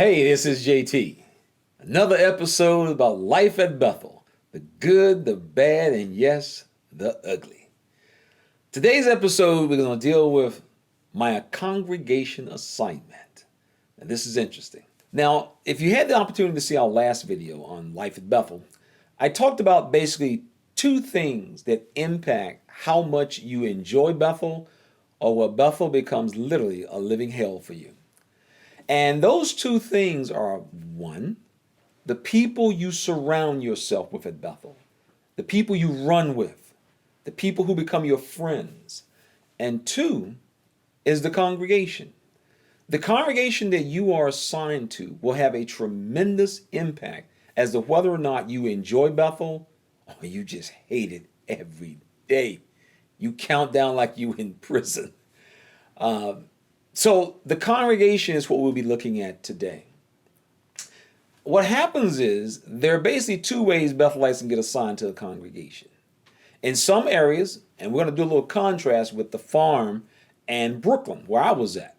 Hey, this is JT. Another episode about life at Bethel, the good, the bad, and yes, the ugly. Today's episode, we're going to deal with my congregation assignment. And this is interesting. Now, if you had the opportunity to see our last video on life at Bethel, I talked about basically two things that impact how much you enjoy Bethel or where Bethel becomes literally a living hell for you. And those two things are one, the people you surround yourself with at Bethel, the people you run with, the people who become your friends. And two is the congregation. The congregation that you are assigned to will have a tremendous impact as to whether or not you enjoy Bethel or you just hate it every day. You count down like you in prison. So the congregation is what we'll be looking at today. What happens is there are basically two ways Bethelites can get assigned to a congregation. In some areas, and we're going to do a little contrast with the farm and Brooklyn, where I was at.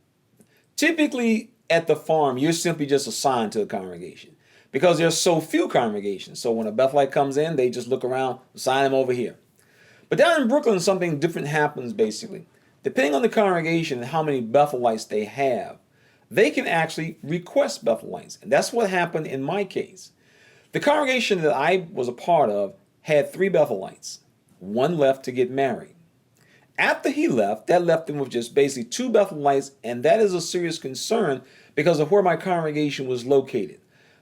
Typically at the farm, you're simply just assigned to a congregation because there's so few congregations. So when a Bethelite comes in, they just look around, assign them over here. But down in Brooklyn, something different happens basically. Depending on the congregation and how many Bethelites they have, they can actually request Bethelites. And that's what happened in my case. The congregation that I was a part of had 3 Bethelites. One left to get married. After he left, that left them with just basically 2 Bethelites, and that is a serious concern because of where my congregation was located.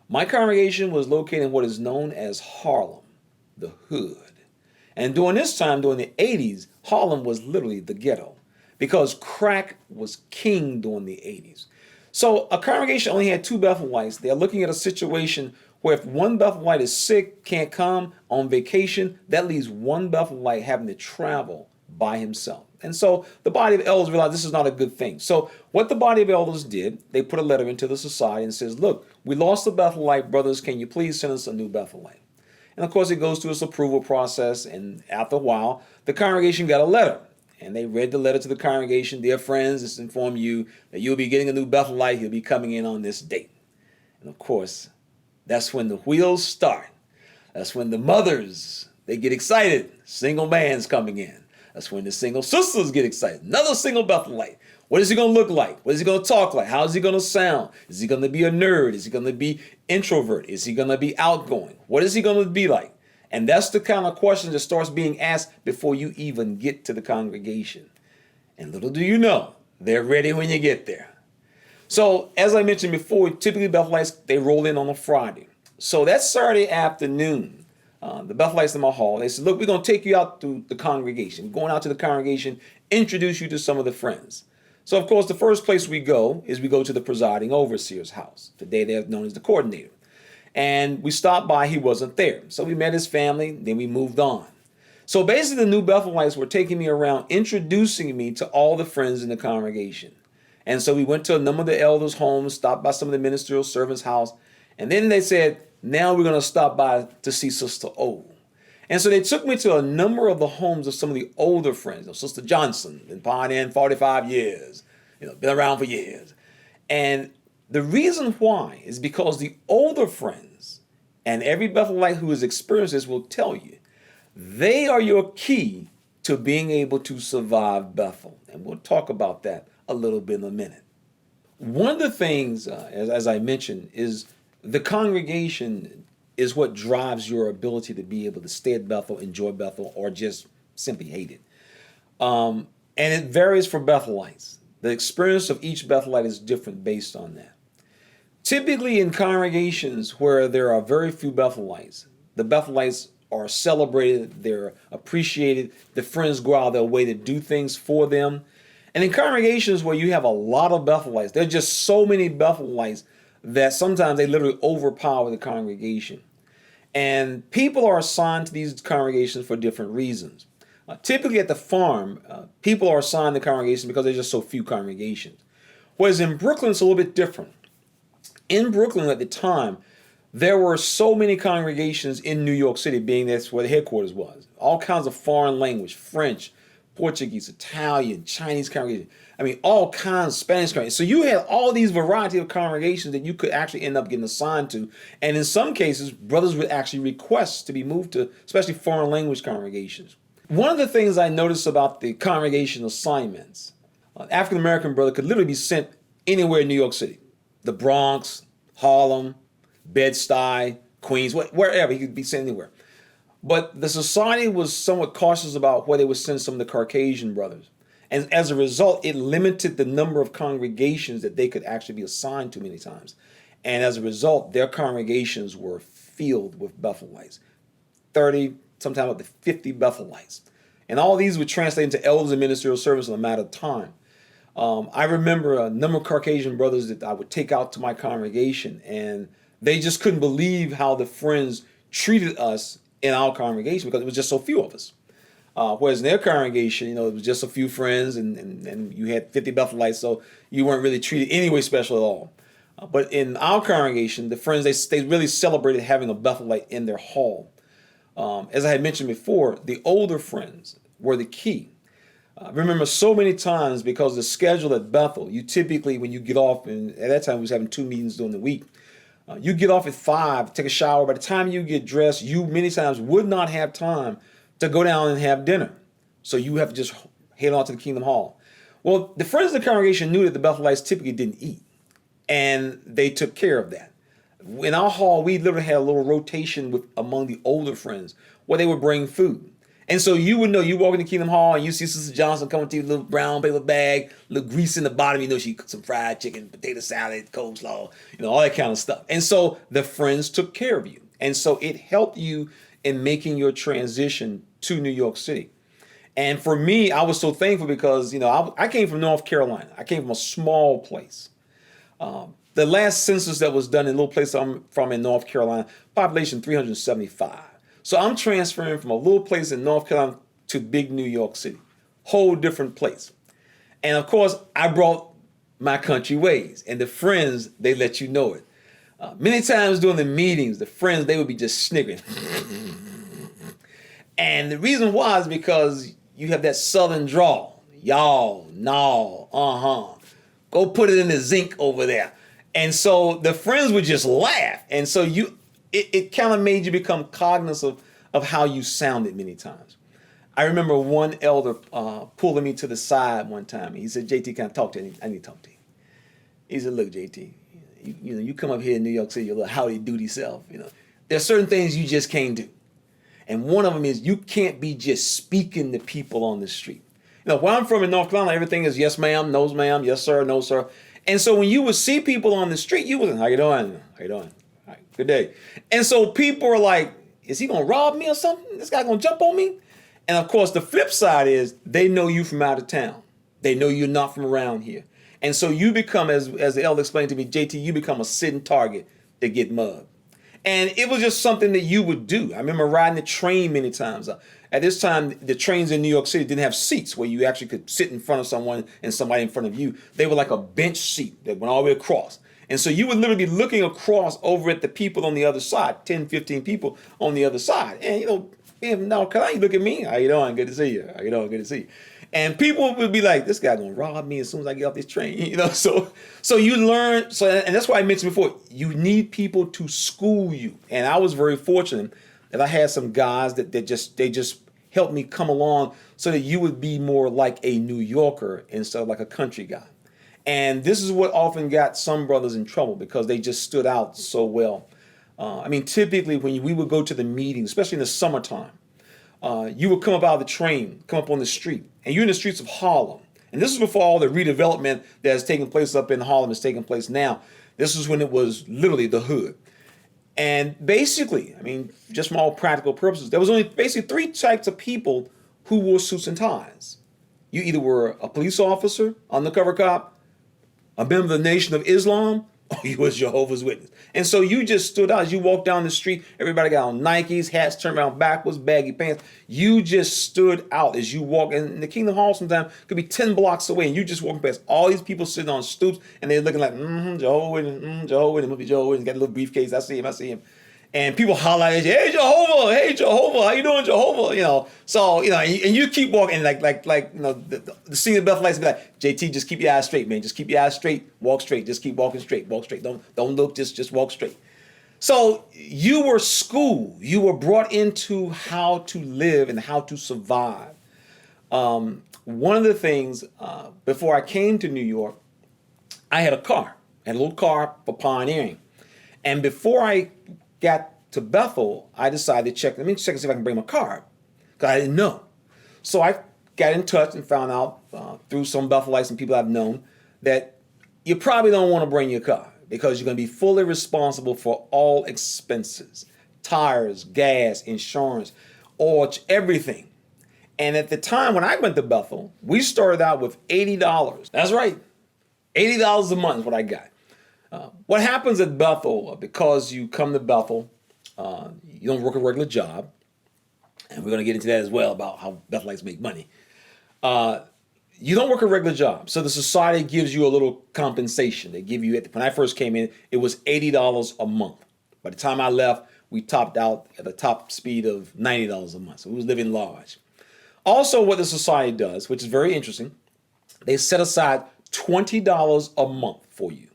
My congregation was located in what is known as Harlem, the hood. And during this time, during the 80s, Harlem was literally the ghetto, because crack was king during the 80s. So a congregation only had 2 Bethelites. They're looking at a situation where if one Bethelite is sick, can't come, on vacation, that leaves one Bethelite having to travel by himself. And so the body of elders realized this is not a good thing. So what the body of elders did, they put a letter into the society and says, look, we lost a Bethelite, brothers, can you please send us a new Bethelite? And of course it goes through its approval process, and after a while, the congregation got a letter. And they read the letter to the congregation. Dear friends, this inform you that you'll be getting a new Bethelite. He'll be coming in on this date. And of course, that's when the wheels start. That's when the mothers, they get excited. Single man's coming in. That's when the single sisters get excited. Another single Bethelite. What is he going to look like? What is he going to talk like? How is he going to sound? Is he going to be a nerd? Is he going to be introvert? Is he going to be outgoing? What is he going to be like? And that's the kind of question that starts being asked before you even get to the congregation. And little do you know, they're ready when you get there. So as I mentioned before, typically Bethelites, they roll in on a Friday. So that Saturday afternoon, the Bethelites in my hall, they said, look, we're going to take you out to the congregation. Going out to the congregation, introduce you to some of the friends. So of course, the first place we go is we go to the presiding overseer's house. Today they're known as the coordinator. And we stopped by, he wasn't there. So we met his family, then we moved on. So basically the new Bethelites were taking me around, introducing me to all the friends in the congregation. And so we went to a number of the elders' homes, stopped by some of the ministerial servants' house, and then they said, now we're going to stop by to see Sister O. And so they took me to a number of the homes of some of the older friends. Sister Johnson, been pioneering 45 years, been around for years. And the reason why is because the older friends, and every Bethelite who has experienced this will tell you, they are your key to being able to survive Bethel. And we'll talk about that a little bit in a minute. One of the things, as I mentioned, is the congregation is what drives your ability to be able to stay at Bethel, enjoy Bethel, or just simply hate it. And it varies for Bethelites. The experience of each Bethelite is different based on that. Typically in congregations where there are very few Bethelites, the Bethelites are celebrated, they're appreciated, the friends go out of their way to do things for them. And in congregations where you have a lot of Bethelites, there are just so many Bethelites that sometimes they literally overpower the congregation. And people are assigned to these congregations for different reasons. Typically at the farm, people are assigned to congregations because there's just so few congregations. Whereas in Brooklyn, it's a little bit different. In Brooklyn at the time, there were so many congregations in New York City, being that's where the headquarters was. All kinds of foreign language, French, Portuguese, Italian, Chinese congregations. I mean, all kinds of Spanish congregations. So you had all these variety of congregations that you could actually end up getting assigned to. And in some cases, brothers would actually request to be moved to, especially foreign language congregations. One of the things I noticed about the congregation assignments, an African American brother could literally be sent anywhere in New York City, the Bronx, Harlem, Bed-Stuy, Queens, wherever. He could be sent anywhere. But the society was somewhat cautious about where they would send some of the Caucasian brothers. And as a result, it limited the number of congregations that they could actually be assigned to many times. And as a result, their congregations were filled with Bethelites, 30, sometimes up to 50 Bethelites. And all these would translate into elders and ministerial service in a matter of time. I remember a number of Caucasian brothers that I would take out to my congregation, and they just couldn't believe how the friends treated us in our congregation because it was just so few of us. Whereas in their congregation, it was just a few friends, and you had 50 Bethelites, so you weren't really treated any way special at all. But in our congregation, the friends, they really celebrated having a Bethelite in their hall. As I had mentioned before, the older friends were the key. I remember so many times, because the schedule at Bethel, you typically, when you get off, and at that time we was having 2 meetings during the week, you get off at 5, take a shower. By the time you get dressed, you many times would not have time to go down and have dinner. So you have to just head on to the Kingdom Hall. Well, the friends of the congregation knew that the Bethelites typically didn't eat, and they took care of that. In our hall, we literally had a little rotation among the older friends where they would bring food. And so you would know, you walk in the Kingdom Hall and you see Sister Johnson coming to you with a little brown paper bag, a little grease in the bottom. She cooked some fried chicken, potato salad, coleslaw, all that kind of stuff. And so the friends took care of you. And so it helped you in making your transition to New York City. And for me, I was so thankful because, I came from North Carolina. I came from a small place. The last census that was done in a little place I'm from in North Carolina, population 375. So I'm transferring from a little place in North Carolina to big New York City, whole different place. And of course, I brought my country ways, and the friends, they let you know it. Many times during the meetings, the friends, they would be just sniggering. And the reason why is because you have that southern drawl. Y'all, no, go put it in the zinc over there. And so the friends would just laugh. And so it kind of made you become cognizant of how you sounded many times. I remember one elder pulling me to the side one time. He said, JT, can I talk to you? I need to talk to you. He said, look, JT, you come up here in New York City, your little howdy-doody self. There's certain things you just can't do. And one of them is you can't be just speaking to people on the street. Where I'm from in North Carolina, everything is yes, ma'am, no, ma'am, yes, sir, no, sir. And so when you would see people on the street, you was, how you doing? How you doing? All right, good day. And so people are like, is he going to rob me or something? This guy going to jump on me? And of course, the flip side is they know you from out of town. They know you're not from around here. And so you become, as the elder explained to me, JT, you become a sitting target to get mugged. And it was just something that you would do. I remember riding the train many times. At this time, the trains in New York City didn't have seats where you actually could sit in front of someone and somebody in front of you. They were like a bench seat that went all the way across. And so you would literally be looking across over at the people on the other side, 10, 15 people on the other side. And, now, can I look at me? How you doing? Good to see you. How you doing? Good to see you. And people would be like, this guy gonna rob me as soon as I get off this train. So you learn. And that's why I mentioned before, you need people to school you. And I was very fortunate that I had some guys that they just helped me come along so that you would be more like a New Yorker instead of like a country guy. And this is what often got some brothers in trouble because they just stood out so well. Typically when we would go to the meetings, especially in the summertime, you would come up out of the train, come up on the street, and you're in the streets of Harlem. And this is before all the redevelopment that has taken place up in Harlem is taking place now. This is when it was literally the hood. And basically, just from all practical purposes, there was only basically 3 types of people who wore suits and ties. You either were a police officer, undercover cop, a member of the Nation of Islam, or you was Jehovah's Witness. And so you just stood out. As you walked down the street, everybody got on Nikes, hats turned around backwards, baggy pants. You just stood out as you walk. And the Kingdom Hall sometimes could be 10 blocks away, and you just walking past all these people sitting on stoops, and they're looking like, Jehovah's Witness, Jehovah's Witness, must be Jehovah's Witness, got a little briefcase, I see him. And people holler at you, hey Jehovah, how you doing, Jehovah? So and you keep walking, like the senior Bethelites be like, JT, just keep your eyes straight, man. Just keep your eyes straight, walk straight, just keep walking straight, walk straight. Don't look, just walk straight. So you were schooled, you were brought into how to live and how to survive. One of the things before I came to New York, I had a car, a little car for pioneering, and before I got to Bethel, I decided to let me check and see if I can bring my car, because I didn't know. So I got in touch and found out through some Bethelites and people I've known that you probably don't want to bring your car because you're going to be fully responsible for all expenses, tires, gas, insurance, oil, everything. And at the time when I went to Bethel, we started out with $80. That's right, $80 a month is what I got. What happens at Bethel, because you come to Bethel, you don't work a regular job, and we're going to get into that as well about how Bethelites make money. You don't work a regular job, so the society gives you a little compensation. They give you, when I first came in, it was $80 a month. By the time I left, we topped out at a top speed of $90 a month, so we was living large. Also, what the society does, which is very interesting, they set aside $20 a month for you.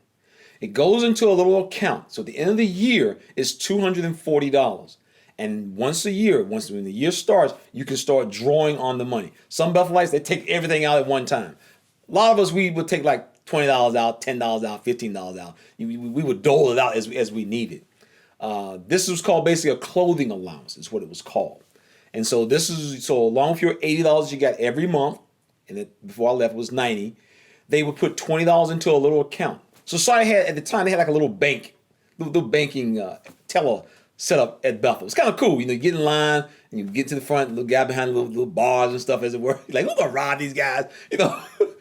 It goes into a little account. So at the end of the year, it's $240. And once a year, when the year starts, you can start drawing on the money. Some Bethelites, they take everything out at one time. A lot of us, we would take like $20 out, $10 out, $15 out. We would dole it out as we needed. This was called basically a clothing allowance, is what it was called. And so along with your $80 you got every month, and before I left it was $90, they would put $20 into a little account. Society had, at the time, they had like a little banking teller set up at Bethel. It's kind of cool. You get in line and you get to the front, little guy behind little bars and stuff as it were. Like, who's gonna rob these guys?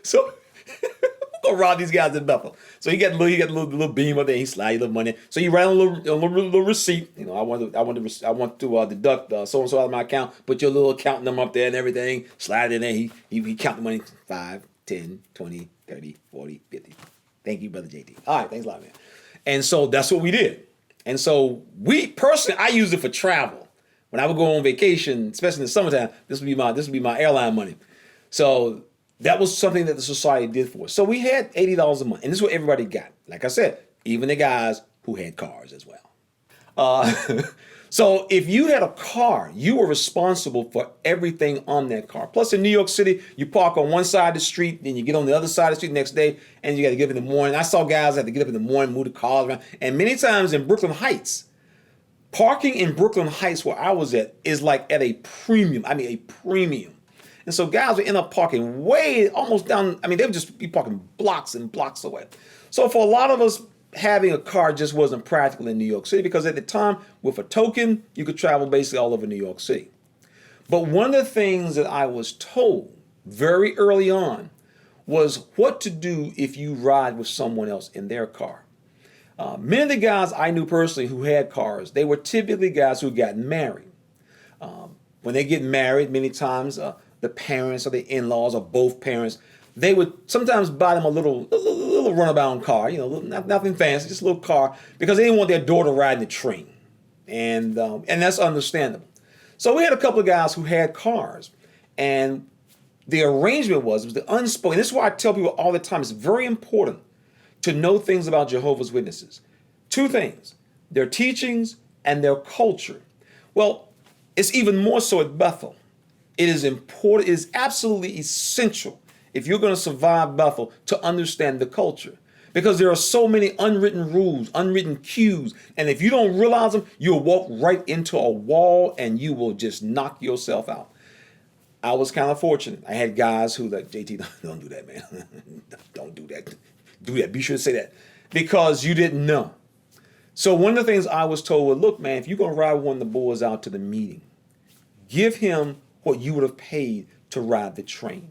So who's gonna rob these guys at Bethel? So you got a little beam up there. He slide you a little money. So you write a little receipt. I want to deduct so and so out of my account. Put your little account number up there and everything. Slide it in there. He count the money. 5, 10, 20, 30, 40, 50. Thank you, Brother JT. All right, thanks a lot, man. And so that's what we did. And so I used it for travel. When I would go on vacation, especially in the summertime, this would be my airline money. So that was something that the society did for us. So we had $80 a month, and this is what everybody got. Like I said, even the guys who had cars as well. So if you had a car, you were responsible for everything on that car. Plus in New York City, you park on one side of the street, then you get on the other side of the street the next day, and you got to get up in the morning. I saw guys have to get up in the morning, move the cars around. And many times in Brooklyn Heights, parking in Brooklyn Heights where I was at is like at a premium. I mean, a premium. And so guys would end up parking way almost down. I mean, they would just be parking blocks and blocks away. So for a lot of us, having a car just wasn't practical in New York City because at the time, with a token, you could travel basically all over New York City. But one of the things that I was told very early on was what to do if you ride with someone else in their car. Many of the guys I knew personally who had cars, they were typically guys who got married. When they get married, many times the parents or the in-laws or both parents, they would sometimes buy them a little runabout car, nothing fancy, just a little car, because they didn't want their daughter riding the train, and that's understandable. So we had a couple of guys who had cars, and the arrangement was the unspoken. This is why I tell people all the time: it's very important to know things about Jehovah's Witnesses. Two things: their teachings and their culture. Well, it's even more so at Bethel. It is important. It is absolutely essential, if you're going to survive Bethel, to understand the culture. Because there are so many unwritten rules, unwritten cues, and if you don't realize them, you'll walk right into a wall and you will just knock yourself out. I was kind of fortunate. I had guys who like, JT, don't do that, man. Don't do that. Do that. Be sure to say that. Because you didn't know. So one of the things I was told was, look, man, if you're going to ride one of the boys out to the meeting, give him what you would have paid to ride the train.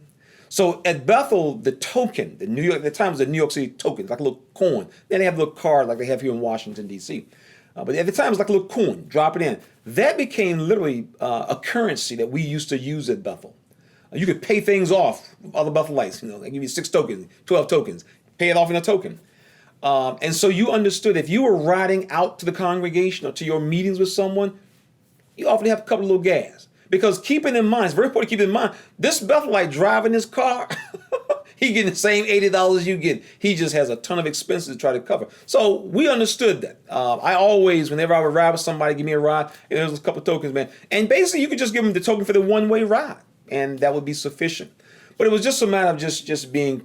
So at Bethel, the token, at the time it was the New York City token, like a little coin. Then they have a little card like they have here in Washington, D.C. But at the time, it was like a little coin, drop it in. That became literally a currency that we used to use at Bethel. You could pay things off, other Bethelites, they give you 6 tokens, 12 tokens, pay it off in a token. And so you understood if you were riding out to the congregation or to your meetings with someone, you often have a couple of little gas. Because keeping in mind, it's very important to keep in mind, this Bethelite driving this car, he getting the same $80 you get. He just has a ton of expenses to try to cover. So we understood that. I always, whenever I would ride with somebody, give me a ride, and there was a couple of tokens, man. And basically, you could just give them the token for the one-way ride, and that would be sufficient. But it was just a matter of just being,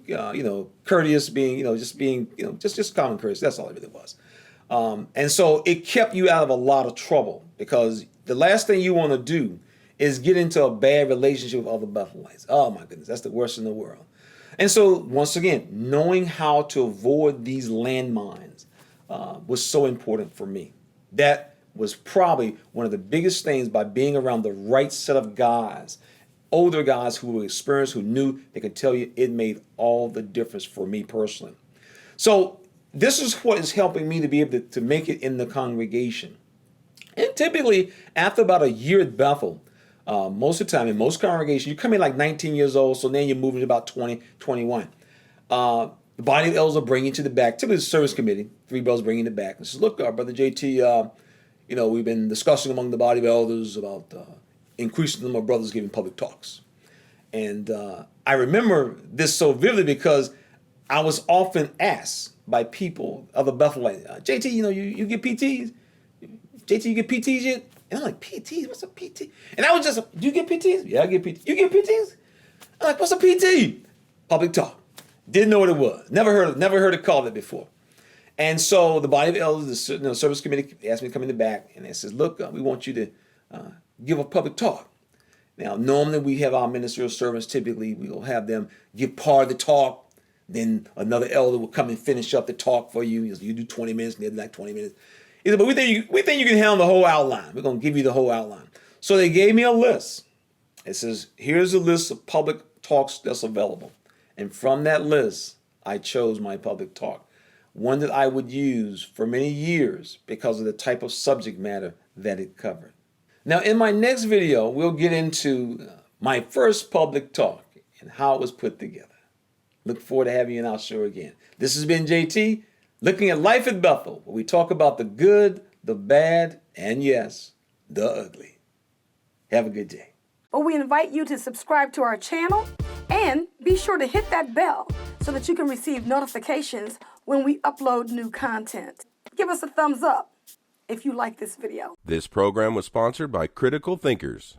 courteous, being, just common courtesy. That's all it really was. And so it kept you out of a lot of trouble, because the last thing you want to do is get into a bad relationship with other Bethelites. Oh my goodness, that's the worst in the world. And so once again, knowing how to avoid these landmines was so important for me. That was probably one of the biggest things, by being around the right set of guys, older guys who were experienced, who knew, they could tell you it made all the difference for me personally. So this is what is helping me to be able to make it in the congregation. And typically, after about a year at Bethel, most of the time in most congregations, you come in like 19 years old, so then you're moving to about 20, 21. The body of elders will bring you to the back. Typically, the service committee, 3 brothers bring you to the back and says, look, Brother JT, we've been discussing among the body of elders about increasing the number of brothers giving public talks. And I remember this so vividly because I was often asked by people, other Bethelites, JT, you get PTs? JT, you get PTs yet? And I'm like, PTs? What's a PT? And I was just, do you get PTs? Yeah, I get PTs. You get PTs? I'm like, what's a PT? Public talk. Didn't know what it was. Never heard it called it before. And so the body of elders, the service committee asked me to come in the back, and they says, look, we want you to give a public talk. Now, normally we have our ministerial servants, typically we will have them give part of the talk, then another elder will come and finish up the talk for you. You do 20 minutes, and they'll do like 20 minutes. He said, but we think you can handle the whole outline. We're going to give you the whole outline. So they gave me a list. It says, here's a list of public talks that's available. And from that list, I chose my public talk, one that I would use for many years because of the type of subject matter that it covered. Now, in my next video, we'll get into my first public talk and how it was put together. Look forward to having you in our show again. This has been JT, looking at life at Bethel, where we talk about the good, the bad, and yes, the ugly. Have a good day. Well, we invite you to subscribe to our channel and be sure to hit that bell so that you can receive notifications when we upload new content. Give us a thumbs up if you like this video. This program was sponsored by Critical Thinkers.